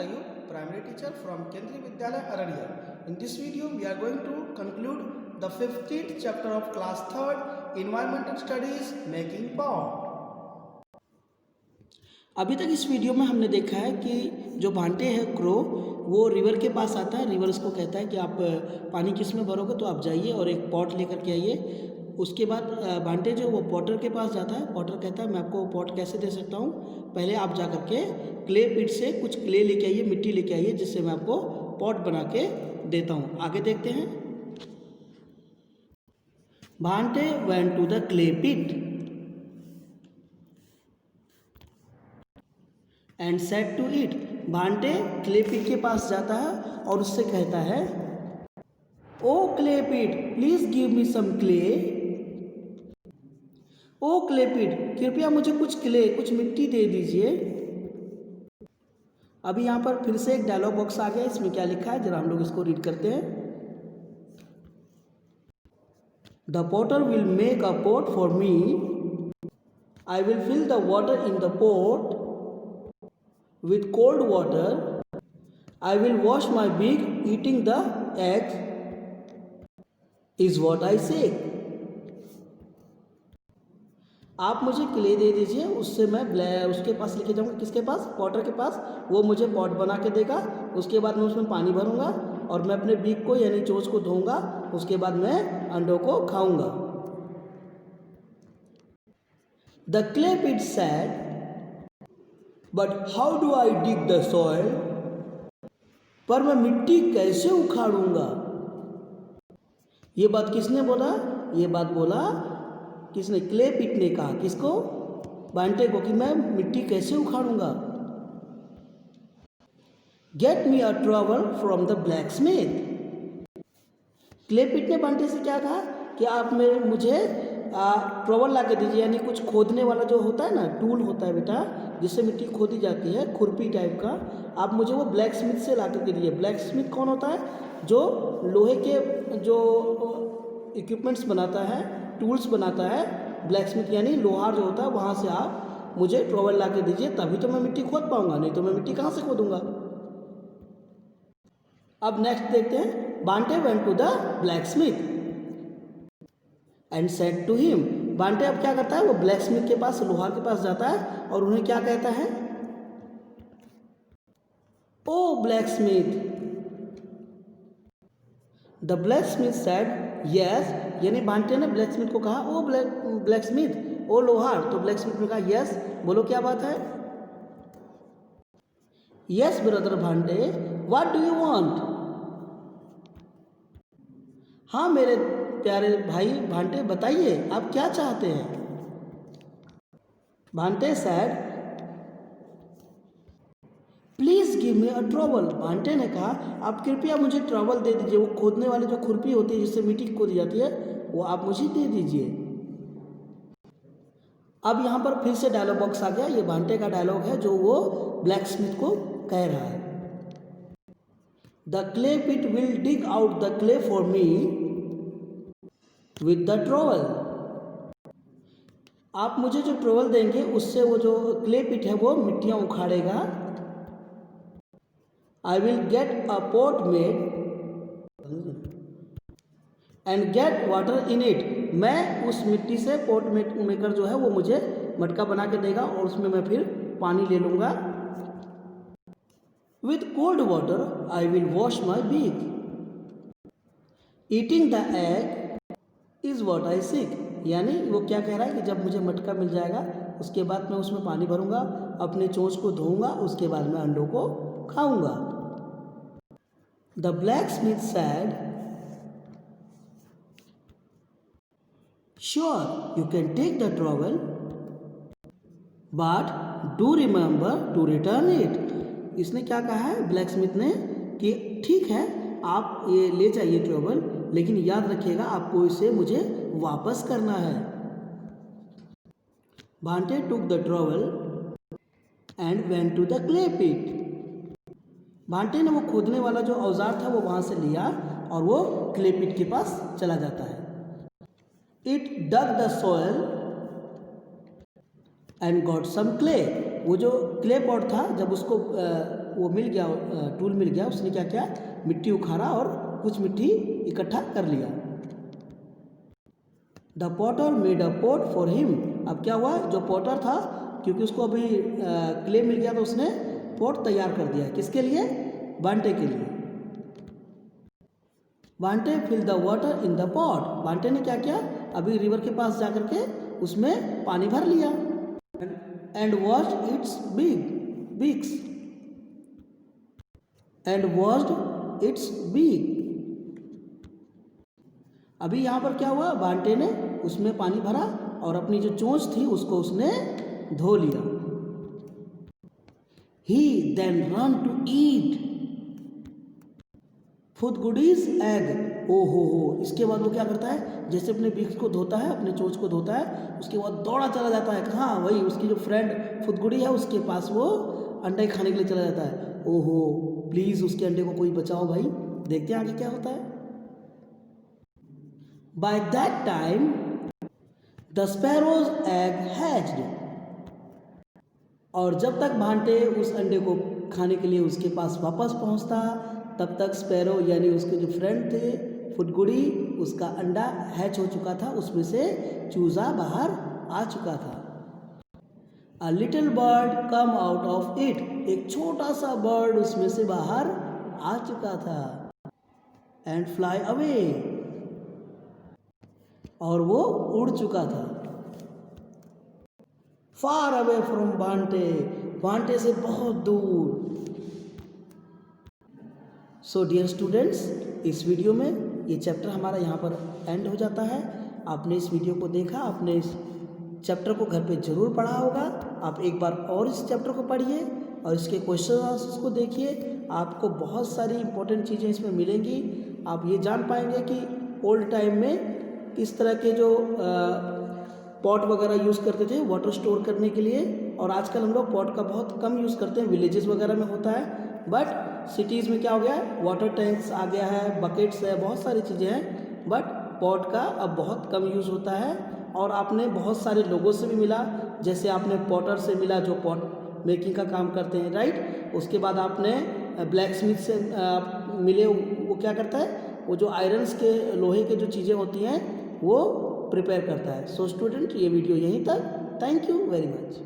Dayub, primary teacher from Kendriya Vidyalaya, Araria. In this video, we are going to conclude the 15th chapter of class 3rd, Environmental Studies, Making Pot. अभी तक इस video में हमने देखा है कि जो भांटे है क्रो, वो रिवर के पास आता है। रिवर उसको कहता है कि आप पानी किस में भरोगे, तो आप जाइए और एक पॉट लेकर के आइए। उसके बाद भांटे जो वो पॉटर के पास जाता है। पॉटर कहता है मैं आपको पॉट कैसे दे सकता हूँ, पहले आप जा कर के क्ले पिट से कुछ क्ले लेके आइए, मिट्टी लेके आइए, जिससे मैं आपको पॉट बना के देता हूँ। आगे देखते हैं। Bhante went to the clay pit and said to it. Bhante clay pit के पास जाता है और उससे कहता है, oh clay pit please give me some clay. Oh clay pit कृपया मुझे कुछ क्ले, कुछ मिट्टी दे दीजिए। अभी यहाँ पर फिर से एक डायलॉग बॉक्स आ गया। इसमें क्या लिखा है, जरा हम लोग इसको रीड करते हैं। The potter will make a pot for me, I will fill the water in the pot with cold water, I will wash my beak eating the eggs, is what I say. आप मुझे clay दे दीजिए, उससे मैं उसके पास लेके जाऊँगा। किसके पास? Potter के पास। वो मुझे पॉट बना के देगा। उसके बाद मैं उसमें पानी भरूँगा और मैं अपने बीक को यानी चोंच को धोऊंगा। उसके बाद मैं अंडों को खाऊंगा। The clay pit said, But how do I dig the soil? पर मैं मिट्टी कैसे उखाड़ूंगा? ये बात किसने बोला? ये बात बोला किसने? क्ले पिट ने कहा। किसको? भांटे को, कि मैं मिट्टी कैसे उखाड़ूंगा। Get me a trowel from the blacksmith. Clay pit ने भांटे से क्या कहा कि आप मुझे ट्रॉवल ला के दीजिए, यानी कुछ खोदने वाला जो होता है ना, टूल होता है बेटा, जिससे मिट्टी खोदी जाती है, खुरपी टाइप का। आप मुझे वो ब्लैक स्मिथ से ला के दीजिए। ब्लैक स्मिथ कौन होता है? जो लोहे के जो इक्विपमेंट्स बनाता है, टूल्स बनाता है। ब्लैक स्मिथ यानी लोहार जो होता है, वहाँ से आप मुझे ट्रॉवल ला के दीजिए, तभी तो मैं मिट्टी खोद पाऊंगा, नहीं तो मैं मिट्टी कहाँ से खोदूंगा। अब नेक्स्ट देखते हैं। Bhante went to the blacksmith and said to him. Bhante अब क्या करता है, वो ब्लैक स्मिथ के पास, लोहार के पास जाता है और उन्हें क्या कहता है, oh blacksmith. The blacksmith said yes, यानी भांटे ने ब्लैक स्मिथ को कहा, ओ ब्लैक स्मिथ, ओ लोहार। तो ब्लैक स्मिथ ने कहा यस, बोलो क्या बात है। Yes brother Bhante, what do you want. हाँ मेरे प्यारे भाई भांटे, बताइए आप क्या चाहते हैं। Bhante said please give me a trowel. Bhante ने कहा आप कृपया मुझे ट्रॉवल दे दीजिए। वो खोदने वाली जो खुरपी होती है जिससे मिट्टी खोदी जाती है, वो आप मुझे दे दीजिए। अब यहाँ पर फिर से डायलॉग बॉक्स आ गया। ये भांटे का डायलॉग है जो वो ब्लैक स्मिथ को कह रहा है। The clay pit will dig out the clay for me with the trowel. आप मुझे जो ट्रॉवल देंगे उससे वो जो क्ले पिट है वो मिट्टियाँ उखाड़ेगा। I will get a pot made and get water in it. मैं उस मिट्टी से पॉट मेकर जो है वो मुझे मटका बना के देगा और उसमें मैं फिर पानी ले लूँगा। With cold water I will wash my beak, eating the egg is what I seek. यानी वो क्या कह रहा है कि जब मुझे मटका मिल जाएगा उसके बाद मैं उसमें पानी भरूंगा, अपने चोंच को धोऊंगा, उसके बाद मैं अंडों को खाऊंगा। The blacksmith said sure you can take the trowel but do remember to return it. इसने क्या कहा है ब्लैक स्मिथ ने कि ठीक है आप ये ले जाइए ट्रॉवल, लेकिन याद रखिएगा आपको इसे मुझे वापस करना है। Bhante took the trowel and went to the clay pit. Bhante ने वो खोदने वाला जो औजार था वो वहां से लिया और वो क्ले पिट के पास चला जाता है। It dug the soil and got some clay. वो जो क्ले पॉट था, जब उसको वो मिल गया, टूल मिल गया, उसने क्या किया, मिट्टी उखाड़ा और कुछ मिट्टी इकट्ठा कर लिया। The Potter made a pot for him. अब क्या हुआ, जो पॉटर था, क्योंकि उसको अभी क्ले मिल गया तो उसने पॉट तैयार कर दिया। किसके लिए, बांटे के लिए। Bante fill the water in the pot. Bante ने क्या किया, अभी रिवर के पास जाकर के उसमें पानी भर लिया। And washed its beaks and washed its beak. अभी यहाँ पर क्या हुआ, बांटे ने उसमें पानी भरा और अपनी जो चोंच थी उसको उसने धो लिया। He then run to eat food goodies egg. ओ हो, इसके बाद वो क्या करता है, जैसे अपने बीक्स को धोता है, अपने चोंच को धोता है, उसके बाद दौड़ा चला जाता है कहाँ, वही उसकी जो फ्रेंड फुदगुड़ी है उसके पास वो अंडे खाने के लिए चला जाता है। ओहो, प्लीज़ उसके अंडे को कोई बचाओ भाई, देखते हैं आगे क्या होता है। By that time the sparrows egg hatched. और जब तक भांटे उस अंडे को खाने के लिए उसके पास वापस पहुंचता, तब तक स्पैरो यानी उसके जो फ्रेंड थे फुदगुड़ी, उसका अंडा हैच हो चुका था, उसमें से चूजा बाहर आ चुका था। A little bird come out of it. एक छोटा सा बर्ड उसमें से बाहर आ चुका था। And fly away. और वो उड़ चुका था। फार अवे फ्रॉम बांटे। बांटे से बहुत दूर। सो डियर स्टूडेंट्स, इस वीडियो में ये चैप्टर हमारा यहाँ पर एंड हो जाता है। आपने इस वीडियो को देखा, आपने इस चैप्टर को घर पे ज़रूर पढ़ा होगा। आप एक बार और इस चैप्टर को पढ़िए और इसके क्वेश्चन आंसर्स को देखिए। आपको बहुत सारी इंपॉर्टेंट चीज़ें इसमें मिलेंगी। आप ये जान पाएंगे कि ओल्ड टाइम में किस तरह के जो पॉट वगैरह यूज़ करते थे वाटर स्टोर करने के लिए, और आजकल हम लोग पॉट का बहुत कम यूज़ करते हैं, विलेजेस वगैरह में होता है, बट सिटीज़ में क्या हो गया है, वाटर टैंक्स आ गया है, बकेट्स है, बहुत सारी चीज़ें हैं, बट पॉट का अब बहुत कम यूज़ होता है। और आपने बहुत सारे लोगों से भी मिला, जैसे आपने पॉटर से मिला जो पॉट मेकिंग का काम करते हैं, राइट। उसके बाद आपने ब्लैक स्मिथ से मिले, वो क्या करता है, वो जो आयरन्स के लोहे के जो चीज़ें होती हैं वो प्रिपेयर करता है। सो स्टूडेंट, ये वीडियो यहीं तक। Thank you very much.